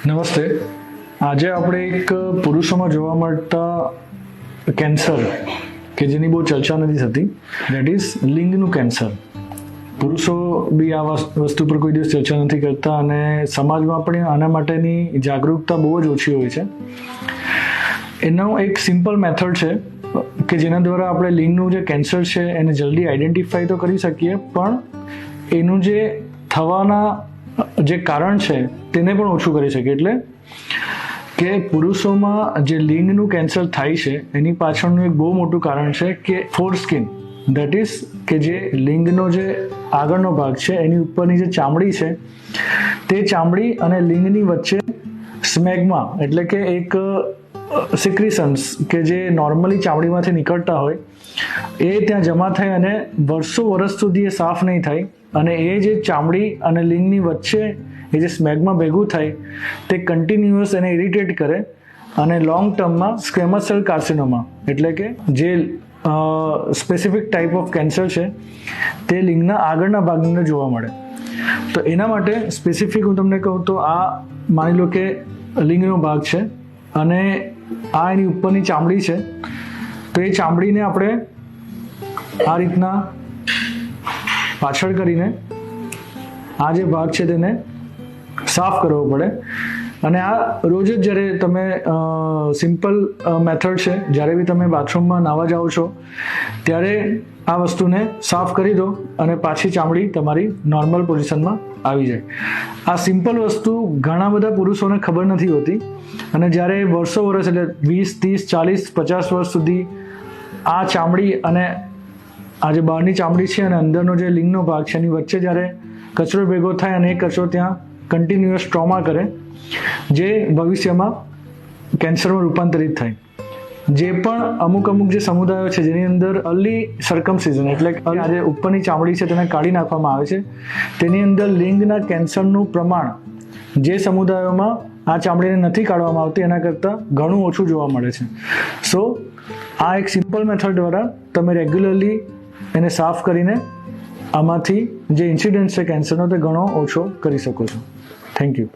નમસ્તે. આજે આપણે એક પુરુષોમાં જોવા મળતા કેન્સર કે જેની બહુ ચર્ચા નથી થતી, દેટ ઇઝ લિંગનું કેન્સર. પુરુષો બી આ વસ્તુ પર કોઈ દિવસ ચર્ચા નથી કરતા અને સમાજમાં પણ આના માટેની જાગૃતતા બહુ જ ઓછી હોય છે. એનો એક સિમ્પલ મેથડ છે કે જેના દ્વારા આપણે લિંગનું જે કેન્સર છે એને જલ્દી આઈડેન્ટિફાઈ તો કરી શકીએ, પણ એનું જે થવાના જે કારણ છે તેને પણ ઓછું કરી શકીએ. એટલે કે પુરુષોમાં જે લિંગનું કેન્સર થાય છે એની પાછળનું એક બહુ મોટું કારણ છે કે ફોરસ્કિન, દેટ ઇઝ કે જે લિંગનો જે આગળનો ભાગ છે એની ઉપરની જે ચામડી છે તે ચામડી અને લિંગની વચ્ચે સ્મેગ્મા એટલે કે એક સિક્રિશન્સ કે જે નોર્મલી ચામડીમાંથી નીકળતા હોય એ ત્યાં જમા થાય અને વર્ષો સુધી એ સાફ નહીં થાય અને એ જે ચામડી અને લિંગની વચ્ચે એ જે સ્મેગ્મા ભેગું થાય તે કન્ટિન્યુઅસ એને ઇરિટેટ કરે અને લોંગ ટર્મમાં સ્ક્વેમસ સેલ કાર્સિનોમા એટલે કે જે સ્પેસિફિક ટાઈપ ઓફ કેન્સર છે તે લિંગના આગળના ભાગની અંદર જોવા મળે. તો એના માટે સ્પેસિફિક હું તમને કહું તો આ માની લો કે લિંગનો ભાગ છે અને આ એની ઉપરની ચામડી છે, તો એ ચામડીને આપણે આ રીતના પાછળ કરીને આ જે ભાગ છે તેને સાફ કરવો પડે. અને આ રોજ જ જ્યારે તમે સિમ્પલ મેથડ છે, જ્યારે બી તમે બાથરૂમમાં નાહવા જાઓ છો ત્યારે આ વસ્તુને સાફ કરી દો અને પાછી ચામડી તમારી નોર્મલ પોઝિશનમાં આવી જાય. આ સિમ્પલ વસ્તુ ઘણા બધા પુરુષોને ખબર નથી હોતી અને જ્યારે વર્ષો એટલે 20, 30, 40, 50 વર્ષ સુધી આ ચામડી અને આ જે બહારની ચામડી છે અને અંદરનો જે લિંગનો ભાગ છે એની વચ્ચે જ્યારે કચરો ભેગો થાય અને એ કચરો ત્યાં કન્ટિન્યુઅસ ટ્રોમા કરે જે ભવિષ્યમાં કેન્સરમાં રૂપાંતરિત થાય. જે પણ અમુક જે સમુદાયો છે જેની અંદર અર્લી સર્કમસિઝન એટલે કે આ જે ઉપરની ચામડી છે તેને કાઢી નાખવામાં આવે છે તેની અંદર લિંગના કેન્સરનું પ્રમાણ જે સમુદાયોમાં આ ચામડીને નથી કાઢવામાં આવતી એના કરતાં ઘણું ઓછું જોવા મળે છે. સો આ એક સિમ્પલ મેથડ દ્વારા તમે રેગ્યુલરલી એને સાફ કરીને આમાંથી જે ઇન્સિડન્ટ છે કેન્સરનો તે ઘણો ઓછો કરી શકો છો. Thank you.